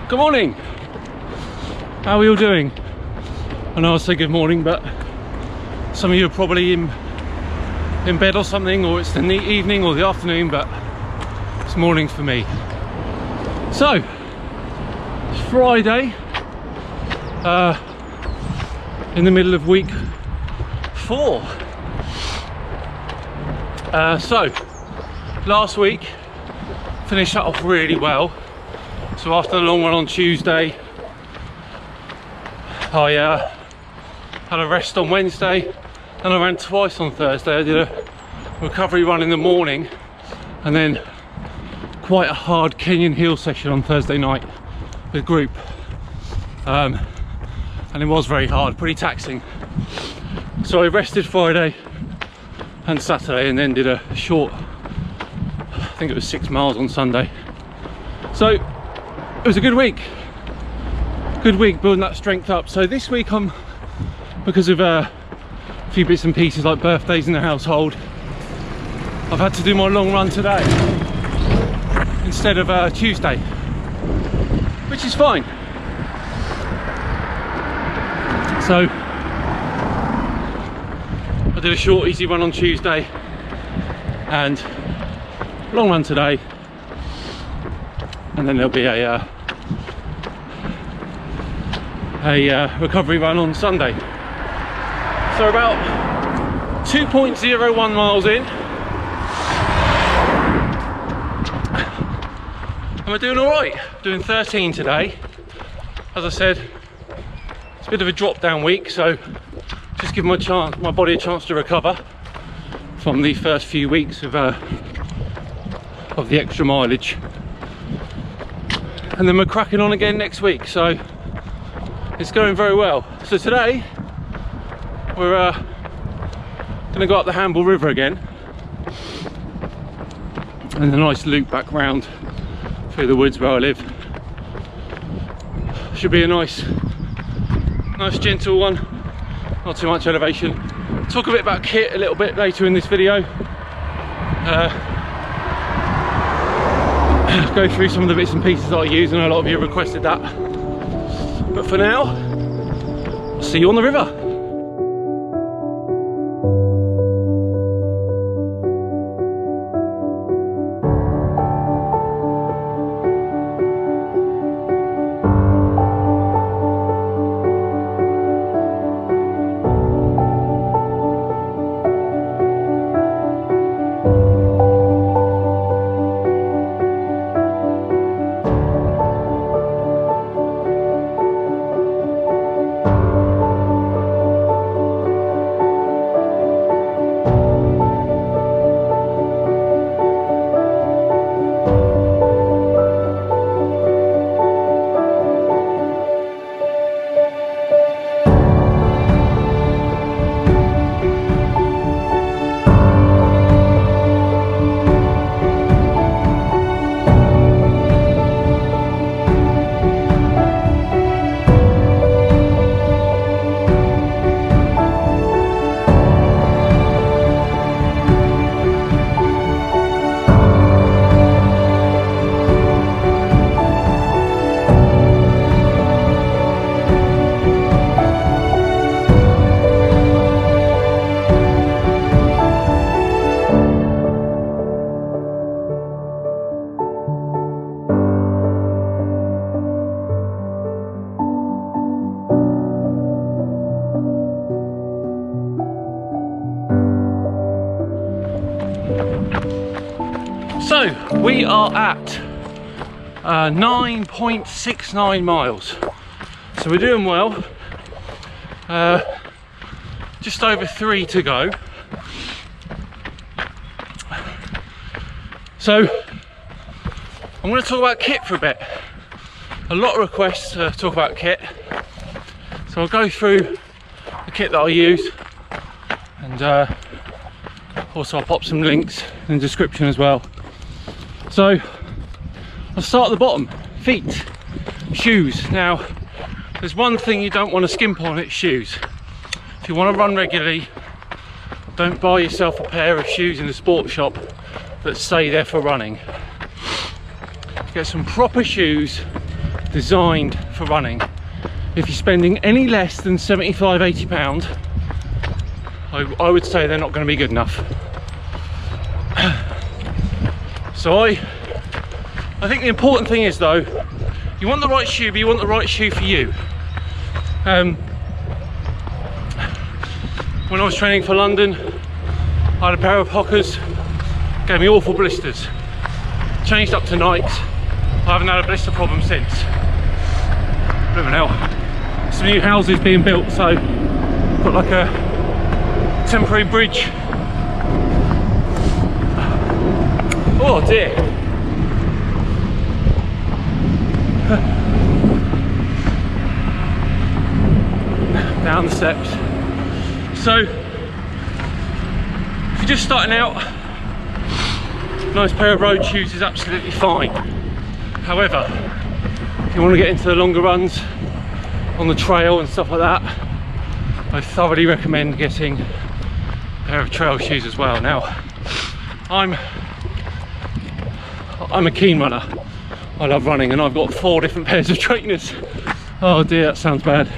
Good morning. How are you all doing? I know I say good morning, but some of you are probably in bed or something, or it's the evening or the afternoon, but it's morning for me. So it's Friday, in the middle of week 4. So last week finished that off really well. So after the long run on Tuesday, I had a rest on Wednesday, and I ran twice on Thursday. I did a recovery run in the morning and then quite a hard Kenyan hill session on Thursday night with group, and it was very hard, pretty taxing. So I rested Friday and Saturday, and then did a short, I think it was 6 miles on Sunday. So it was a good week building that strength up. So this week, because of a few bits and pieces like birthdays in the household, I've had to do my long run today instead of Tuesday, which is fine. So I did a short easy run on Tuesday and long run today, and then there'll be a recovery run on Sunday. So about 2.01 miles in, and we're doing all right. Doing 13 today. As I said, it's a bit of a drop down week, so just give my body a chance to recover from the first few weeks of the extra mileage, and then we're cracking on again next week. So it's going very well. So today we're going to go up the Hamble River again, and a nice loop back round through the woods where I live. Should be a nice gentle one, not too much elevation. Talk a bit about kit a little bit later in this video. Go through some of the bits and pieces that I use, and a lot of you requested that. But for now, I'll see you on the river. So we are at 9.69 miles, so we're doing well. Just over 3 to go. So I'm going to talk about kit for a bit. A lot of requests to talk about kit, so I'll go through the kit that I use, and also I'll pop some links in the description as well. So I'll start at the bottom. Feet, shoes. Now there's one thing you don't want to skimp on, it's shoes. If you want to run regularly, don't buy yourself a pair of shoes in the sports shop that stay there for running. Get some proper shoes designed for running. If you're spending any less than 75, 80 pounds, I would say they're not going to be good enough. So I think the important thing is though, you want the right shoe, but you want the right shoe for you. When I was training for London, I had a pair of Hockers, gave me awful blisters. Changed up to Nikes, I haven't had a blister problem since. Blooming hell. Some new houses being built, so got like a temporary bridge. Oh dear. Down the steps. So, if you're just starting out, nice pair of road shoes is absolutely fine. However, if you want to get into the longer runs on the trail and stuff like that, I thoroughly recommend getting a pair of trail shoes as well. Now, I'm a keen runner. I love running, and I've got 4 different pairs of trainers. Oh dear, that sounds bad.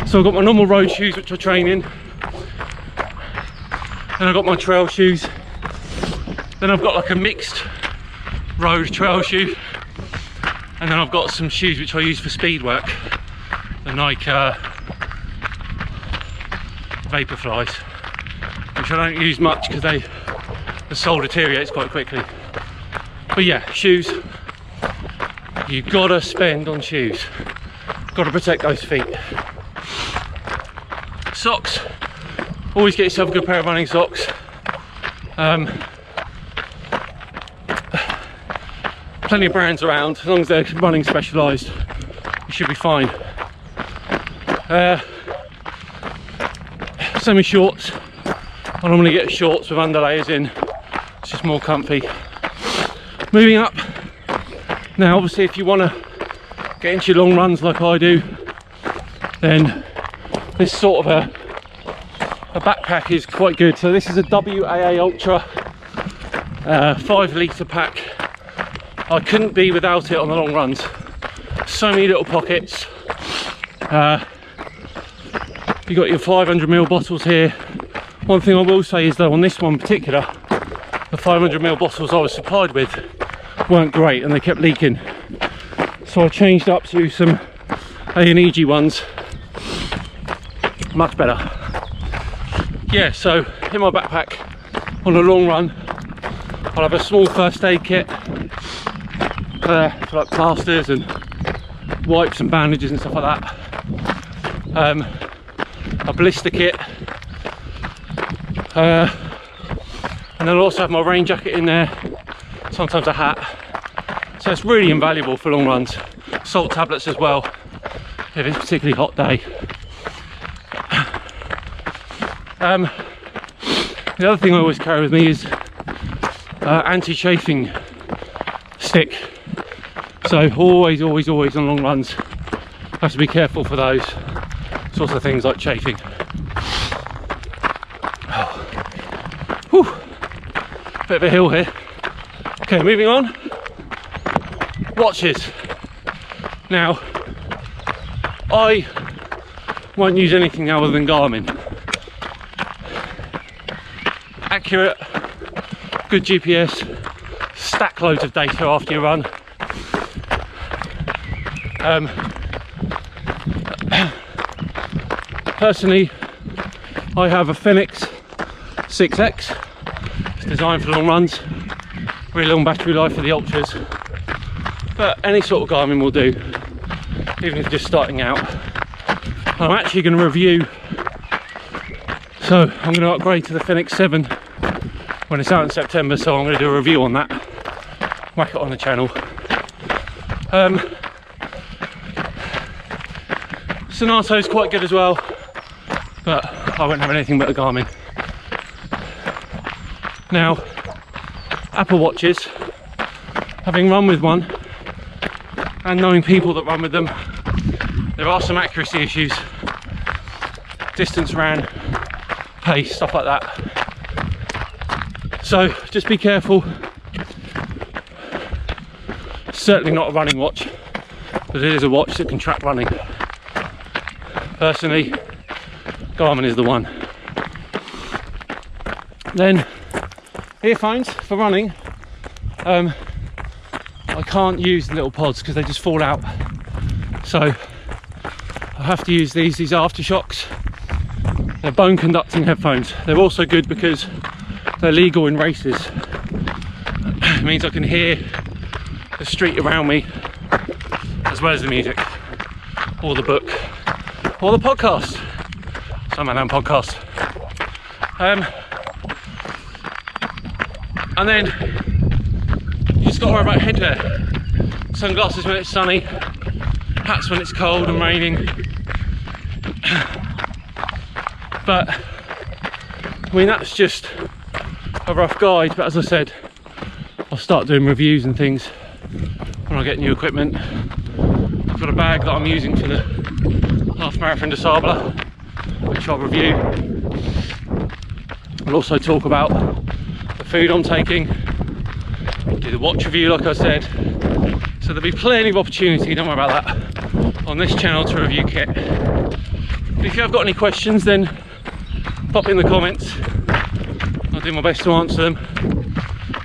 So I've got my normal road shoes which I train in, then I've got my trail shoes, then I've got like a mixed road trail shoe, and then I've got some shoes which I use for speed work, the Nike Vaporflies, which I don't use much because the sole deteriorates quite quickly. But yeah, shoes, you've got to spend on shoes, got to protect those feet. Socks, always get yourself a good pair of running socks. Plenty of brands around, as long as they're running specialised, you should be fine. Same as shorts, I normally get shorts with underlayers in, it's just more comfy. Moving up, now obviously if you want to get into your long runs like I do, then this sort of a backpack is quite good. So this is a WAA Ultra 5 litre pack. I couldn't be without it on the long runs. So many little pockets. You got your 500ml bottles here. One thing I will say is though, on this one in particular, the 500ml bottles I was supplied with weren't great and they kept leaking. So I changed up to some A&EG ones. Much better. Yeah, so in my backpack on a long run, I'll have a small first aid kit for like plasters and wipes and bandages and stuff like that. A blister kit, and then I'll also have my rain jacket in there, sometimes a hat. So it's really invaluable for long runs. Salt tablets as well, if it's a particularly hot day. The other thing I always carry with me is anti-chafing stick. So always on long runs, have to be careful for those sorts of things like chafing. Whew. Bit of a hill here. Okay, moving on. Watches. Now, I won't use anything other than Garmin. Accurate, good GPS, stack loads of data after you run. Personally, I have a Fenix 6X. It's designed for long runs, really long battery life for the ultras, but any sort of Garmin will do, even if you're just starting out. I'm actually going to review, so I'm going to upgrade to the Fenix 7 when it's out in September, so I'm going to do a review on that, whack it on the channel. Sonato's quite good as well, but I won't have anything but a Garmin. Now, Apple Watches, having run with one and knowing people that run with them, there are some accuracy issues, distance ran, pace, stuff like that. So just be careful. Certainly not a running watch. but it is a watch that can track running. Personally, Garmin is the one. Then earphones for running. I can't use the little pods because they just fall out, so I have to use these Aftershocks. They're bone conducting headphones. They're also good because they're legal in races. It means I can hear the street around me as well as the music, or the book, or the podcast. Some man podcast. And then you just got to worry about headwear. Sunglasses when it's sunny, hats when it's cold and raining. But I mean, that's just a rough guide, but as I said, I'll start doing reviews and things when I get new equipment. I've got a bag that I'm using for the half marathon de Sable, which I'll review. I'll also talk about the food I'm taking, do the watch review like I said, so there'll be plenty of opportunity, don't worry about that, on this channel to review kit. But if you have got any questions, then pop in the comments, I'll do my best to answer them.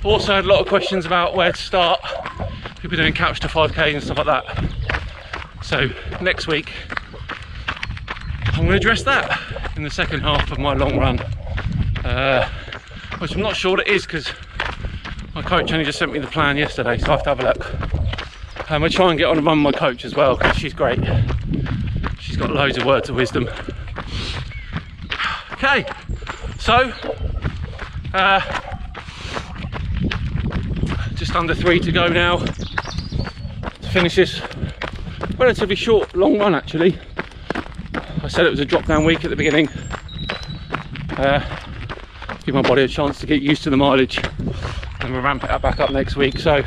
Also had a lot of questions about where to start, people doing couch to 5k and stuff like that, so next week I'm going to address that in the second half of my long run, which I'm not sure what it is because my coach only just sent me the plan yesterday, so I have to have a look. I try and get on and run my coach as well because she's great. She's got loads of words of wisdom. Okay, so just under 3 to go now to finish this relatively short, long run actually. I said it was a drop down week at the beginning. Give my body a chance to get used to the mileage, and we'll ramp it back up next week. So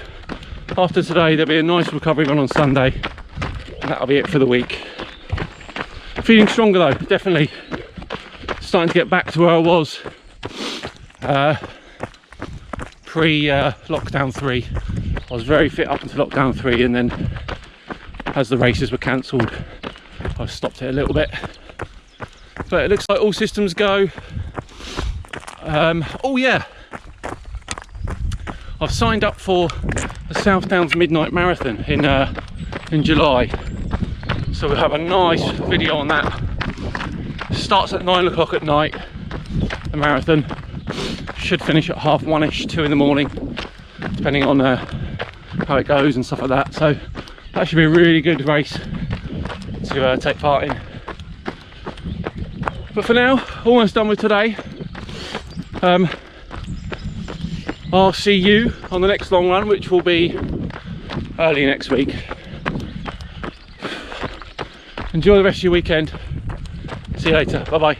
after today there'll be a nice recovery run on Sunday, and that'll be it for the week. Feeling stronger though, definitely starting to get back to where I was pre lockdown 3. I was very fit up until lockdown 3, and then as the races were cancelled I stopped it a little bit, but it looks like all systems go. Oh yeah, I've signed up for the South Downs Midnight Marathon in July, so we'll have a nice video on that. Starts at 9 o'clock at night, the marathon should finish at 1:30ish, 2 in the morning, depending on how it goes and stuff like that. So that should be a really good race to take part in. But for now, almost done with today. I'll see you on the next long run, which will be early next week. Enjoy the rest of your weekend. See you later. Bye bye.